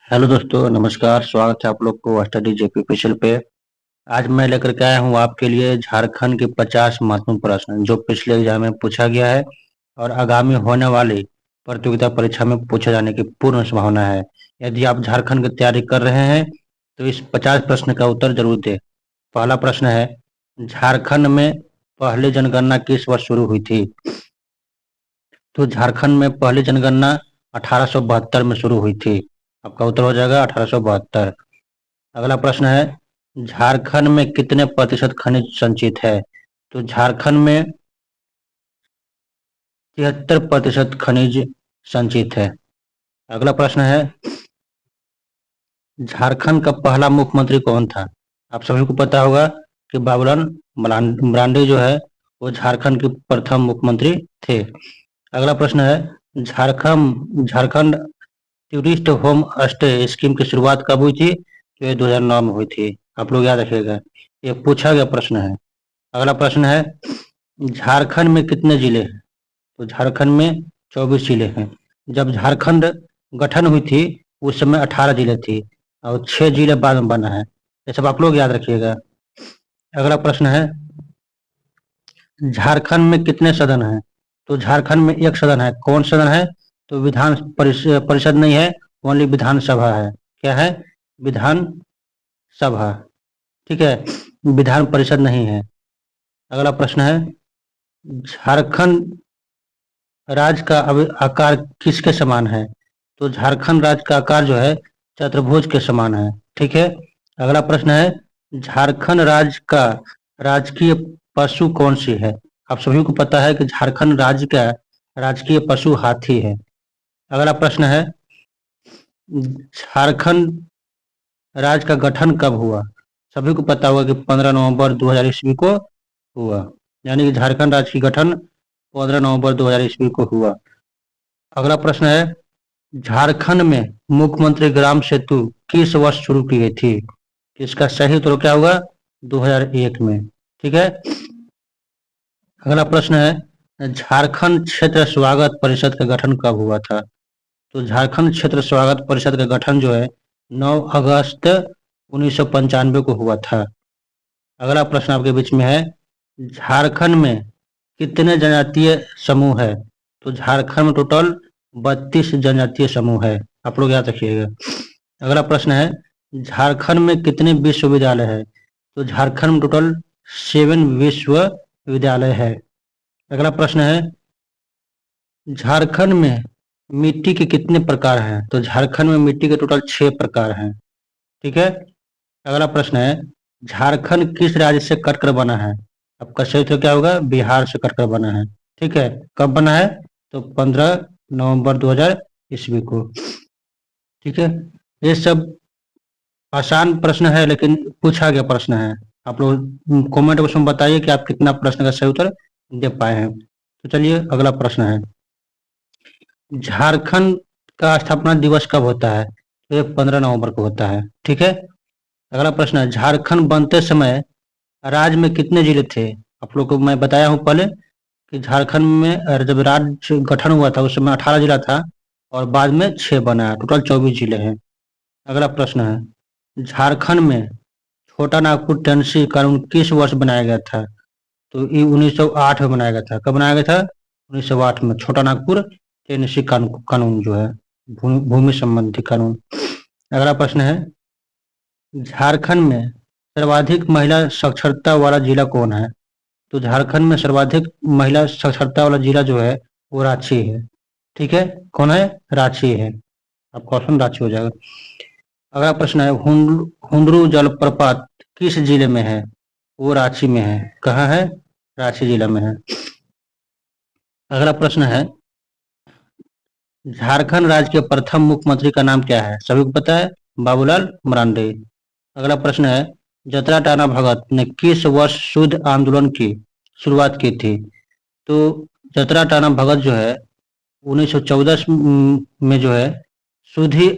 Hello दोस्तों, नमस्कार। स्वागत है आप लोग को स्टडी जेपी ऑफिशियल पे। आज मैं लेकर के आया हूँ आपके लिए झारखंड के 50 महत्वपूर्ण प्रश्न जो पिछले एग्जाम में पूछा गया है और आगामी होने वाली प्रतियोगिता परीक्षा में पूछे जाने की पूर्ण संभावना है। यदि आप झारखंड की तैयारी कर रहे हैं तो इस 50 प्रश्न का उत्तर जरूर दें। पहला प्रश्न है, झारखंड में पहली जनगणना किस वर्ष शुरू हुई थी? तो झारखंड में पहली जनगणना 1872 में शुरू हुई थी। आपका उत्तर हो जाएगा 1872। अगला प्रश्न है, झारखंड में कितने प्रतिशत खनिज संचित है? तो झारखंड में 73% खनिज संचित है। अगला प्रश्न है, झारखंड का पहला मुख्यमंत्री कौन था? आप सभी को पता होगा कि बाबूलाल मरांडी जो है वो झारखंड के प्रथम मुख्यमंत्री थे। अगला प्रश्न है, Jharkhand tourist home stay scheme की शुरुआत कब हुई थी? तो ये 2009 में हुई थी। आप लोग याद रखिएगा, ये पूछा गया प्रश्न है। अगला प्रश्न है, झारखंड में कितने जिले हैं? तो झारखंड में 24 जिले हैं। जब झारखंड गठन हुई थी उस समय 18 जिले थी और 6 जिले बाद में बना है। ये सब आप लोग याद रखिएगा। अगला प्रश्न है, झारखंड में कितने सदन हैं? तो झारखंड में एक सदन है। कौन सदन है? तो विधान परिषद नहीं है, ओनली विधानसभा है। क्या है? विधान सभा। ठीक है, विधान परिषद नहीं है। अगला प्रश्न है, झारखंड राज्य का आकार किसके समान है? तो झारखंड राज्य का आकार जो है चतुर्भुज के समान है। ठीक है। अगला प्रश्न है, झारखंड राज्य का राजकीय पशु कौन सी है? आप सभी को पता है कि झारखंड राज्य का राजकीय पशु हाथी है। अगला प्रश्न है, झारखंड राज्य का गठन कब हुआ? सभी को पता होगा कि 15 नवंबर 2000 ईस्वी को हुआ। यानी कि झारखंड राज्य की गठन 15 नवंबर 2000 ईस्वी को हुआ। अगला प्रश्न है, झारखंड में मुख्यमंत्री ग्राम सेतु किस वर्ष शुरू की गई थी? इसका सही उत्तर क्या होगा? 2001 में। ठीक है। अगला प्रश्न है, झारखंड क्षेत्र स्वागत परिषद का गठन कब हुआ था? तो झारखंड क्षेत्र स्वागत परिषद का गठन जो है 9 अगस्त 1995 को हुआ था। अगला प्रश्न आपके बीच में है, झारखंड में कितने जनजातीय समूह है? तो झारखंड में टोटल 32 जनजातीय समूह है। आप लोग याद रखिएगा। अगला प्रश्न है, झारखंड में कितने विश्वविद्यालय है? तो झारखंड में टोटल 7 विश्वविद्यालय है। अगला प्रश्न है, झारखंड में मिट्टी के कितने प्रकार हैं? तो झारखंड में मिट्टी के टोटल 6 प्रकार हैं। ठीक है। अगला प्रश्न है, झारखंड किस राज्य से कटकर बना है? आपका सही उत्तर क्या होगा? बिहार से कटकर बना है। ठीक है। कब बना है? तो 15 नवंबर 2000 ईस्वी को। ठीक है। ये सब आसान प्रश्न है लेकिन पूछा गया प्रश्न है। आप लोग कमेंट बॉक्स में बताइए कि आप कितना प्रश्न का सही उत्तर दे पाए हैं। तो चलिए अगला प्रश्न है, झारखंड का स्थापना दिवस कब होता है? तो ये 15 नवंबर को होता है। ठीक है। अगला प्रश्न है, झारखंड बनते समय राज्य में कितने जिले थे? आप लोग को मैं बताया हूँ पहले कि झारखंड में जब राज्य गठन हुआ था उस समय 18 जिला था और बाद में 6 बना है। टोटल 24 जिले हैं। अगला प्रश्न है, झारखंड में छोटा नागपुर टेनेसी कानून किस वर्ष बनाया गया था? तो ये 1908 में बनाया गया था। कब बनाया गया था? 1908 में। छोटा नागपुर टेनेसी कानून जो है भूमि संबंधी कानून। अगला प्रश्न है, झारखंड में सर्वाधिक महिला साक्षरता वाला जिला कौन है? तो झारखंड में सर्वाधिक महिला साक्षरता वाला जिला जो है वो रांची है। ठीक है। कौन है? रांची है। आपका ऑप्शन रांची हो जाएगा। अगला प्रश्न है, हुंडरू जलप्रपात किस जिले में है? वो रांची में है। कहाँ है? रांची जिला में है। अगला प्रश्न है, झारखंड राज्य के प्रथम मुख्यमंत्री का नाम क्या है? सभी को पता है, बाबूलाल मरांडी। अगला प्रश्न है, जतरा टाना भगत ने किस वर्ष शुद्ध आंदोलन की शुरुआत की थी? तो जतरा टाना भगत जो है 1914 में जो है शुद्धि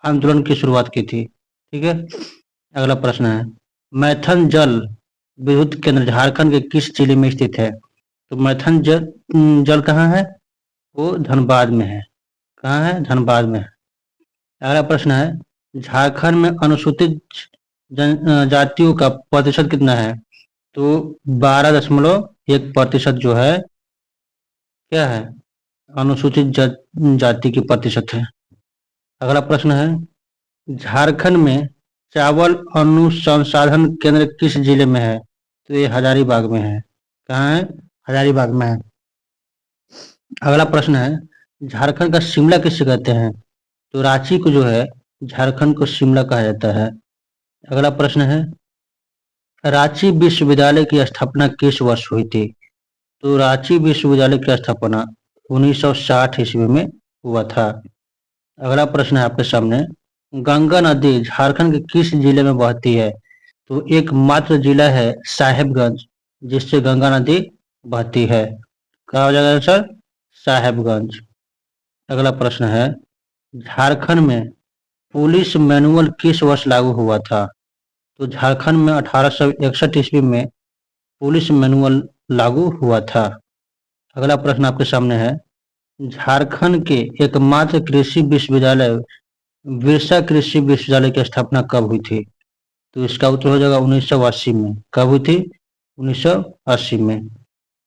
आंदोलन की शुरुआत की थी। ठीक है। अगला प्रश्न है, मैथन जल विद्युत केंद्र झारखंड के किस जिले में स्थित है? तो मैथन जल कहाँ है? वो धनबाद में है। कहाँ है? धनबाद में है। अगला प्रश्न है झारखंड में अनुसूचित जातियों का प्रतिशत कितना है? तो 12.1% जो है क्या है, अनुसूचित जाति की प्रतिशत है। अगला प्रश्न है झारखंड में चावल अनुसंसाधन केंद्र किस जिले में है? तो ये हजारीबाग में है। कहाँ है? हजारीबाग में है। अगला प्रश्न है झारखंड का शिमला किसे कहते हैं? तो रांची को जो है झारखंड को शिमला कहा जाता है। अगला प्रश्न है रांची विश्वविद्यालय की स्थापना किस वर्ष हुई थी? तो रांची विश्वविद्यालय की स्थापना 1960 ईस्वी में हुआ था। अगला प्रश्न है आपके सामने गंगा नदी झारखंड के किस जिले में बहती है? तो एकमात्र जिला है साहेबगंज जिससे गंगा नदी बहती है। क्या हो जाएगा आंसर? साहेबगंज। अगला प्रश्न है झारखंड में पुलिस मैनुअल किस वर्ष लागू हुआ था? तो झारखंड में 1861 ईस्वी में पुलिस मैनुअल लागू हुआ था। अगला प्रश्न आपके सामने है झारखंड के एकमात्र कृषि विश्वविद्यालय बिरसा कृषि विश्वविद्यालय की स्थापना कब हुई थी? तो इसका उत्तर हो जाएगा 1980 में। कब हुई थी? 1980 में।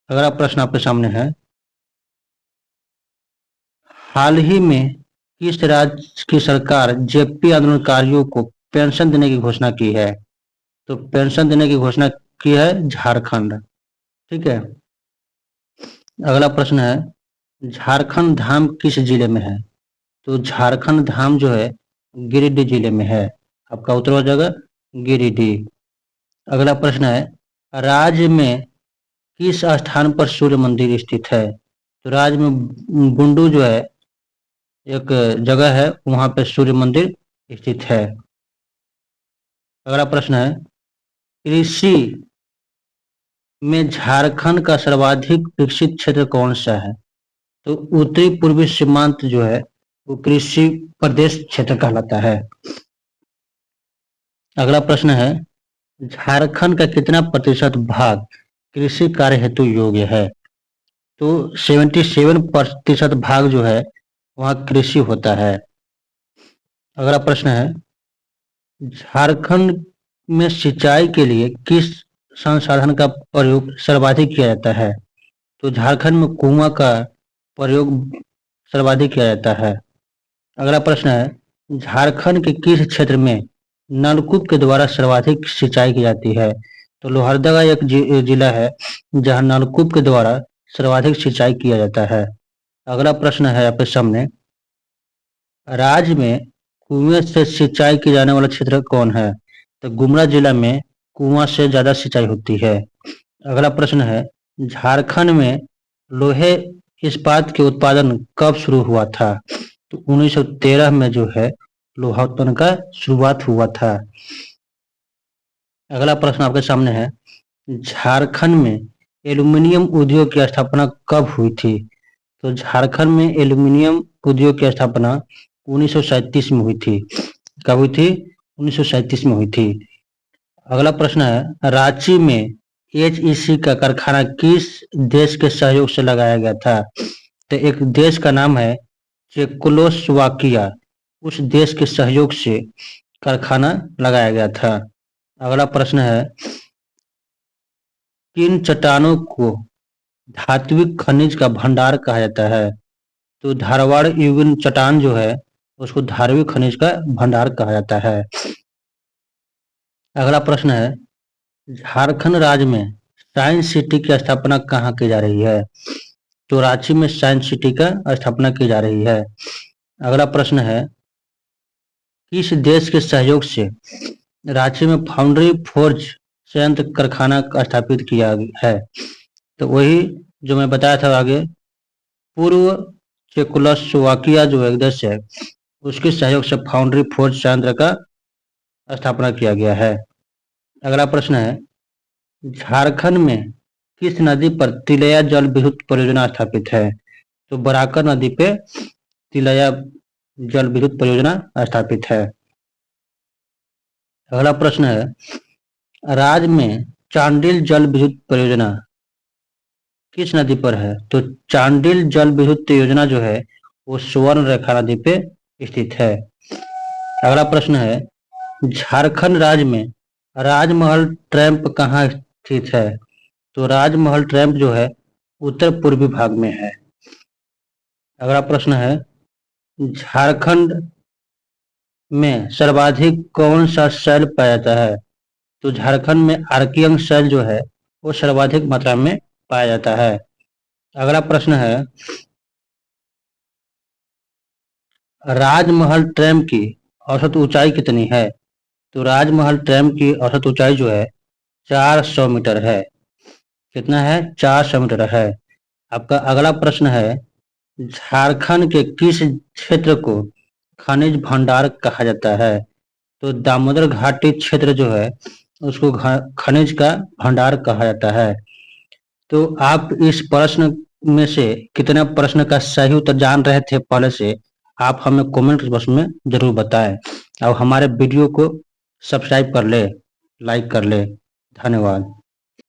अगला प्रश्न आपके सामने है हाल ही में किस राज्य की सरकार जेपी आंदोलनकारियों को पेंशन देने की घोषणा की है? तो पेंशन देने की घोषणा की है झारखंड। ठीक है। अगला प्रश्न है झारखंड धाम किस जिले में है? तो झारखंड धाम जो है गिरिडीह जिले में है। आपका उत्तर हो जाएगा गिरिडीह। अगला प्रश्न है राज्य में किस स्थान पर सूर्य मंदिर स्थित है? तो राज्य में बुंडू जो है एक जगह है वहां पे सूर्य मंदिर स्थित है। अगला प्रश्न है कृषि में झारखंड का सर्वाधिक विकसित क्षेत्र कौन सा है? तो उत्तरी पूर्वी सीमांत जो है वो कृषि प्रदेश क्षेत्र कहलाता है। अगला प्रश्न है झारखंड का कितना प्रतिशत भाग कृषि कार्य हेतु योग्य है? तो 77% भाग जो है वहाँ कृषि होता है। अगला प्रश्न है झारखंड में सिंचाई के लिए किस संसाधन का प्रयोग सर्वाधिक किया जाता है? तो झारखंड में कुआं का प्रयोग सर्वाधिक किया जाता है। अगला प्रश्न है झारखंड के किस क्षेत्र में नलकूप के द्वारा सर्वाधिक सिंचाई की जाती है? तो लोहरदगा एक जिला है जहां नलकूप के द्वारा सर्वाधिक सिंचाई किया जाता है। अगला प्रश्न है आपके सामने राज्य में कुएं से सिंचाई की जाने वाला क्षेत्र कौन है? तो गुमला जिला में कुआं से ज्यादा सिंचाई होती है। अगला प्रश्न है झारखंड में लोहे इस्पात के उत्पादन कब शुरू हुआ था? तो 1913 में जो है लोहा उत्पादन का शुरुआत हुआ था। अगला प्रश्न आपके सामने है झारखंड में एल्यूमिनियम उद्योग की स्थापना कब हुई थी? तो झारखंड में एल्यूमिनियम उद्योग की स्थापना 1937 में हुई थी। कब हुई थी? 1937 में हुई थी। अगला प्रश्न है रांची में एचईसी का कारखाना किस देश के सहयोग से लगाया गया था? तो एक देश का नाम है चेकोस्लोवाकिया, उस देश के सहयोग से कारखाना लगाया गया था। अगला प्रश्न है किन चट्टानों को धात्विक खनिज का भंडार कहा जाता है? तो धारवाड़ यूगन चट्टान जो है उसको धात्विक खनिज का भंडार कहा जाता है। अगला प्रश्न है झारखंड राज्य में साइंस सिटी की स्थापना कहाँ की जा रही है? तो रांची में साइंस सिटी का स्थापना की जा रही है। अगला प्रश्न है किस देश के सहयोग से रांची में फाउंड्री फोर्ज संयंत्र कारखाना स्थापित किया है? तो वही जो मैं बताया था आगे पूर्व चेकोस्लोवाकिया जो एक देश है उसके सहयोग से फाउंड्री फोर्ज संयंत्र का स्थापना किया गया है। अगला प्रश्न है झारखंड में किस नदी पर तिलैया जल विद्युत परियोजना स्थापित है? तो बराकर नदी पे तिलैया जल विद्युत परियोजना स्थापित है। अगला प्रश्न है राज्य में चांडिल जल विद्युत परियोजना किस नदी पर है? तो चांडिल जल विद्युत योजना जो है वो स्वर्ण रेखा नदी पे स्थित है। अगला प्रश्न है, झारखंड राज्य में राजमहल ट्रैम्प कहाँ स्थित है? तो राजमहल ट्रैम्प जो है उत्तर पूर्वी भाग में है। अगला प्रश्न है, झारखंड में सर्वाधिक कौन सा शैल पाया जाता है? तो झारखंड में आर्कियन शैल जो है वो सर्वाधिक मात्रा में पाया जाता है। अगला प्रश्न है, राजमहल ट्रैम्प की औसत ऊंचाई कितनी है? तो राजमहल ट्रैम्प की औसत ऊंचाई जो है 400 मीटर है। कितना है? 400 मीटर है। आपका अगला प्रश्न है, झारखंड के किस क्षेत्र को खनिज भंडार कहा जाता है? तो दामोदर घाटी क्षेत्र जो है उसको खनिज का भंडार कहा जाता है। तो आप इस प्रश्न में से कितना प्रश्न का सही उत्तर जान रहे थे पहले से, आप हमें कमेंट बॉक्स में जरूर बताएं और हमारे वीडियो को सब्सक्राइब कर ले, लाइक कर ले। धन्यवाद।